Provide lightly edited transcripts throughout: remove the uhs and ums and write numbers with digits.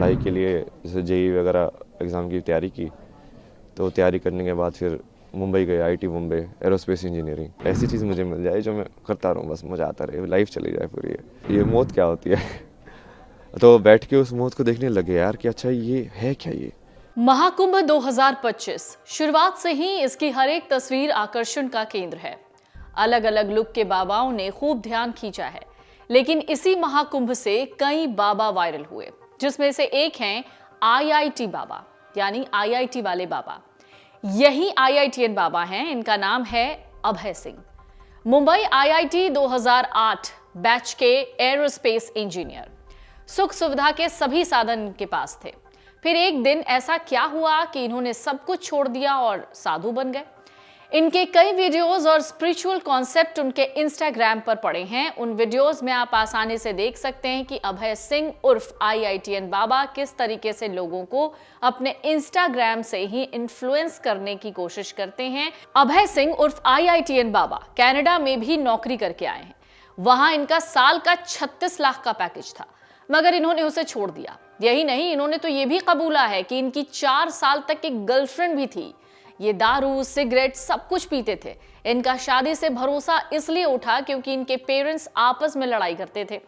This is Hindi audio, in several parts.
पढ़ाई के लिए जैसे जेईई वगैरह एग्ज़ाम की तैयारी की, तो तैयारी करने के बाद फिर मुंबई गए, आईटी मुंबई, एरोस्पेस इंजीनियरिंग। ऐसी चीज़ मुझे मिल जाए जो मैं करता रहूँ, बस मज़ा आता रहे, लाइफ चली जाए पूरी। ये मौत क्या होती है तो बैठ के उस मौत को देखने लगे यार कि अच्छा ये है क्या। ये महाकुंभ 2025 शुरुआत से ही इसकी हर एक तस्वीर आकर्षण का केंद्र है। अलग अलग लुक के बाबाओं ने खूब ध्यान खींचा है, लेकिन इसी महाकुंभ से कई बाबा वायरल हुए, जिसमें से एक हैं आईआईटी बाबा, यानी आईआईटी वाले बाबा। यही आईआईटीएन बाबा हैं। इनका नाम है अभय सिंह। मुंबई आईआईटी 2008 बैच के एरोस्पेस इंजीनियर। सुख सुविधा के सभी साधन इनके पास थे। फिर एक दिन ऐसा क्या हुआ कि इन्होंने सब कुछ छोड़ दिया और साधु बन गए। इनके कई वीडियोस और स्पिरिचुअल कॉन्सेप्ट उनके इंस्टाग्राम पर पड़े हैं। उन वीडियोस में आप आसानी से देख सकते हैं कि अभय सिंह उर्फ आईआईटीएन बाबा किस तरीके से लोगों को अपने इंस्टाग्राम से ही इन्फ्लुएंस करने की कोशिश करते हैं। अभय सिंह उर्फ आईआईटीएन बाबा कनाडा में भी नौकरी करके आए हैं। वहां इनका साल का 36 लाख का पैकेज था, मगर इन्होंने उसे छोड़ दिया। यही नहीं, इन्होंने तो ये भी कबूला है कि इनकी 4 साल तक एक गर्लफ्रेंड भी थी। ये दारू, सिगरेट सब कुछ पीते थे। इनका शादी से भरोसा इसलिए उठा क्योंकि इनके पेरेंट्स आपस में लड़ाई करते थे।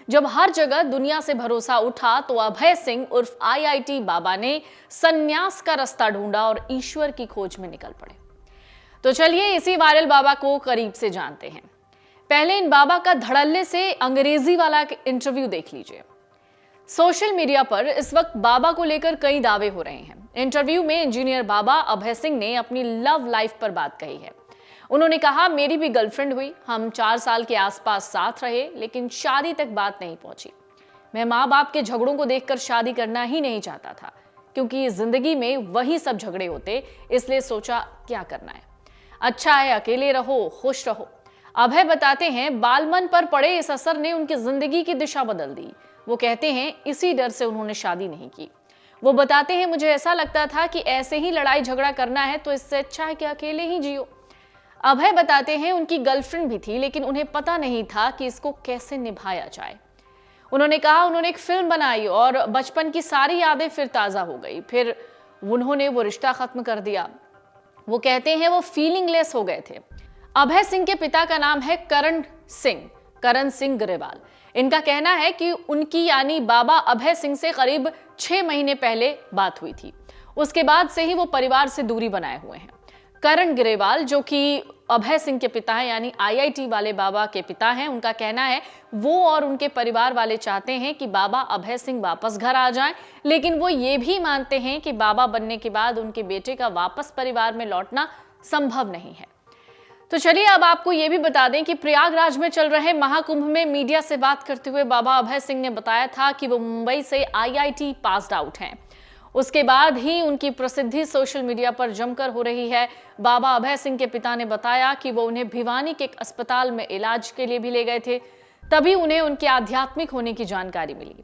जब हर जगह दुनिया से भरोसा उठा तो अभय सिंह उर्फ आईआईटी बाबा ने संन्यास का रास्ता ढूंढा और ईश्वर की खोज में निकल पड़े। तो चलिए इसी वायरल बाबा को करीब से जानते हैं। पहले इन बाबा का धड़ल्ले से अंग्रेजी वाला इंटरव्यू देख लीजिए। सोशल मीडिया पर इस वक्त बाबा को लेकर कई दावे हो रहे हैं। इंटरव्यू में इंजीनियर बाबा अभय सिंह ने अपनी लव लाइफ पर बात कही है। उन्होंने कहा, मेरी भी गर्लफ्रेंड हुई, हम 4 साल के आसपास साथ रहे, लेकिन शादी तक बात नहीं पहुंची। मैं माँ बाप के झगड़ों को देखकर शादी करना ही नहीं चाहता था, क्योंकि जिंदगी में वही सब झगड़े होते, इसलिए सोचा क्या करना है, अच्छा है अकेले रहो, खुश रहो। अभय बताते हैं, बालमन पर पड़े इस असर ने उनकी जिंदगी की दिशा बदल दी। वो कहते हैं इसी डर से उन्होंने शादी नहीं की। वो बताते हैं, मुझे ऐसा लगता था कि ऐसे ही लड़ाई झगड़ा करना है तो इससे अच्छा है कि अकेले ही जियो। अभय बताते हैं उनकी गर्लफ्रेंड भी थी, लेकिन उन्हें पता नहीं था कि इसको कैसे निभाया जाए। उन्होंने कहा, उन्होंने एक फिल्म बनाई और बचपन की सारी यादें फिर ताजा हो गई। फिर उन्होंने वो रिश्ता खत्म कर दिया। वो कहते हैं वो फीलिंगलेस हो गए थे। अभय सिंह के पिता का नाम है करण सिंह ग्रेवाल। इनका कहना है कि उनकी यानी बाबा अभय सिंह से करीब 6 महीने पहले बात हुई थी। उसके बाद से ही वो परिवार से दूरी बनाए हुए हैं। करण ग्रेवाल, जो कि अभय सिंह के पिता हैं, यानी आईआईटी वाले बाबा के पिता हैं, उनका कहना है वो और उनके परिवार वाले चाहते हैं कि बाबा अभय सिंह वापस घर आ जाएं, लेकिन वो ये भी मानते हैं कि बाबा बनने के बाद उनके बेटे का वापस परिवार में लौटना संभव नहीं है। तो चलिए अब आपको ये भी बता दें कि प्रयागराज में चल रहे महाकुंभ में मीडिया से बात करते हुए बाबा अभय सिंह ने बताया था कि वो मुंबई से आईआईटी पास्ड आउट हैं। उसके बाद ही उनकी प्रसिद्धि सोशल मीडिया पर जमकर हो रही है। बाबा अभय सिंह के पिता ने बताया कि वो उन्हें भिवानी के एक अस्पताल में इलाज के लिए भी ले गए थे, तभी उन्हें उनके आध्यात्मिक होने की जानकारी मिली।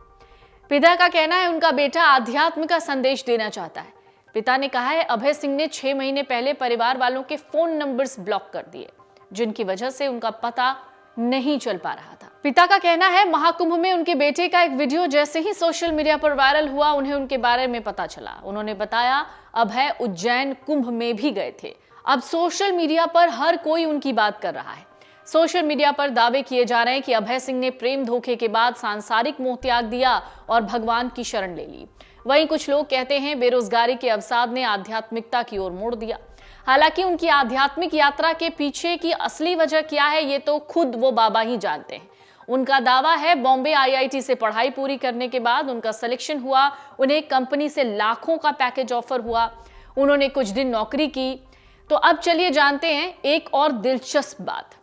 पिता का कहना है उनका बेटा आध्यात्म का संदेश देना चाहता है। पिता ने कहा है, अभय सिंह ने 6 महीने पहले परिवार वालों के फोन नंबर्स ब्लॉक कर दिए, जिनकी वजह से उनका पता नहीं चल पा रहा था। पिता का कहना है, महाकुंभ में उनके बेटे का एक वीडियो जैसे ही सोशल मीडिया पर वायरल हुआ, उन्हें उनके बारे में पता चला। उन्होंने बताया, अभय उज्जैन कुंभ में भी गए थे। अब सोशल मीडिया पर हर कोई उनकी बात कर रहा है। सोशल मीडिया पर दावे किए जा रहे हैं कि अभय सिंह ने प्रेम धोखे के बाद सांसारिक मोह त्याग दिया और भगवान की शरण ले ली। वहीं कुछ लोग कहते हैं बेरोजगारी के अवसाद ने आध्यात्मिकता की ओर मोड़ दिया। हालांकि उनकी आध्यात्मिक यात्रा के पीछे की असली वजह क्या है, ये तो खुद वो बाबा ही जानते हैं। उनका दावा है, बॉम्बे आईआईटी से पढ़ाई पूरी करने के बाद उनका सिलेक्शन हुआ। उन्हें कंपनी से लाखों का पैकेज ऑफर हुआ। उन्होंने कुछ दिन नौकरी की। तो अब चलिए जानते हैं एक और दिलचस्प बात।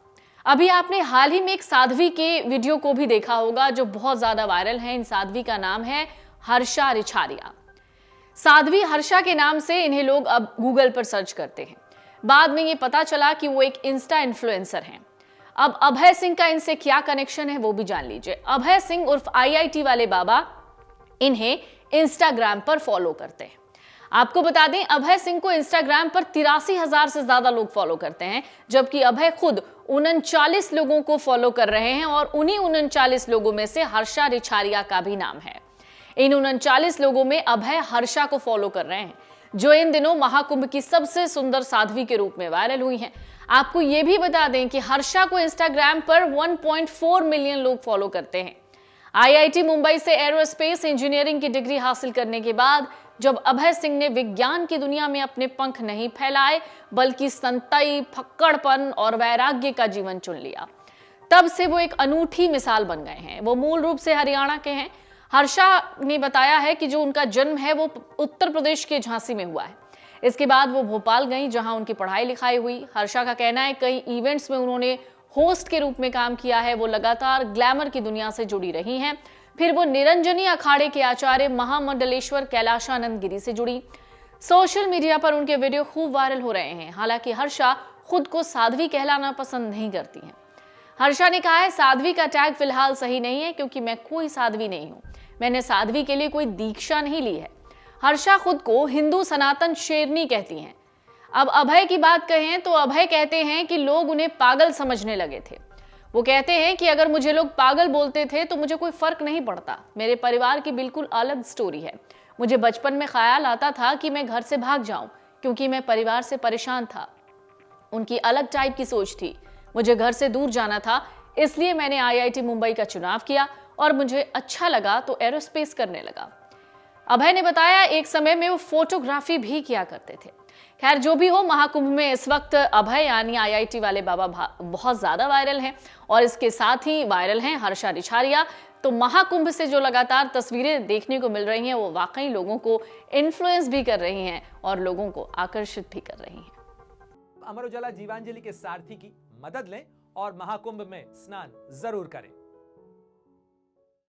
अभी आपने हाल ही में एक साध्वी के वीडियो को भी देखा होगा, जो बहुत ज्यादा वायरल है। इन साध्वी का नाम है हर्षा रिछारिया। साध्वी हर्षा के नाम से इन्हें लोग अब गूगल पर सर्च करते हैं। बाद में ये पता चला कि वो एक इंस्टा इन्फ्लुएंसर हैं। अब अभय सिंह का इनसे क्या कनेक्शन है वो भी जान लीजिए। अभय सिंह उर्फ आईआईटी वाले बाबा इन्हें इंस्टाग्राम पर फॉलो करते हैं। आपको बता दें, अभय सिंह को इंस्टाग्राम पर 83,000 से ज्यादा लोग फॉलो करते हैं, जबकि अभय खुद 39 लोगों को फॉलो कर रहे हैं और उन्हीं 39 लोगों में से हर्षा रिछारिया का भी नाम है। इन 39 लोगों में अभय हर्षा को फॉलो कर रहे हैं, जो इन दिनों महाकुंभ की सबसे सुंदर साध्वी के रूप में वायरल हुई हैं। आपको यह भी बता दें कि हर्षा को इंस्टाग्राम पर 1.4 मिलियन लोग फॉलो करते हैं। आईआईटी मुंबई से एरोस्पेस इंजीनियरिंग की डिग्री हासिल करने के बाद जब अभय सिंह ने विज्ञान की दुनिया में अपने पंख नहीं फैलाए बल्कि संतई, फक्कड़पन और वैराग्य का जीवन चुन लिया, तब से वो एक अनूठी मिसाल बन गए हैं। वो मूल रूप से हरियाणा के हैं। हर्षा ने बताया है कि जो उनका जन्म है वो उत्तर प्रदेश के झांसी में हुआ है। इसके बाद वो भोपाल गईं, जहां उनकी पढ़ाई लिखाई हुई। हर्षा का कहना है कई इवेंट्स में उन्होंने होस्ट के रूप में काम किया है। वो लगातार ग्लैमर की दुनिया से जुड़ी रही हैं। फिर वो निरंजनी अखाड़े के आचार्य महामंडलेश्वर कैलाशानंद गिरी से जुड़ी। सोशल मीडिया पर उनके वीडियो खूब वायरल हो रहे हैं। हालांकि हर्षा खुद को साध्वी कहलाना पसंद नहीं करती हैं। हर्षा ने कहा है, साध्वी का टैग फिलहाल सही नहीं है क्योंकि मैं कोई साध्वी नहीं हूं। मैंने साध्वी के लिए कोई दीक्षा नहीं ली है। हर्षा खुद को हिंदू सनातन शेरनी कहती हैं। अब अभय की बात कहें तो अभय कहते हैं कि लोग उन्हें पागल समझने लगे थे। वो कहते हैं कि अगर मुझे लोग पागल बोलते थे तो मुझे कोई फर्क नहीं पड़ता। मेरे परिवार की बिल्कुल अलग स्टोरी है। मुझे बचपन में ख्याल आता था कि मैं घर से भाग जाऊं क्योंकि मैं परिवार से परेशान था। उनकी अलग टाइप की सोच थी। मुझे घर से दूर जाना था, इसलिए मैंने आईआईटी मुंबई का चुनाव किया और मुझे अच्छा लगा तो एरोस्पेस करने लगा। अभय ने बताया एक समय में वो फोटोग्राफी भी किया करते थे। खैर, जो भी हो, महाकुंभ में इस वक्त अभय यानी आईआईटी वाले बाबा बहुत ज्यादा वायरल हैं और इसके साथ ही वायरल हैं हर्षा रिछारिया। तो महाकुंभ से जो लगातार तस्वीरें देखने को मिल रही हैं वो वाकई लोगों को इन्फ्लुएंस भी कर रही हैं और लोगों को आकर्षित भी कर रही हैं। अमर उजाला जीवांजलि के सारथी की मदद लें और महाकुंभ में स्नान जरूर करें।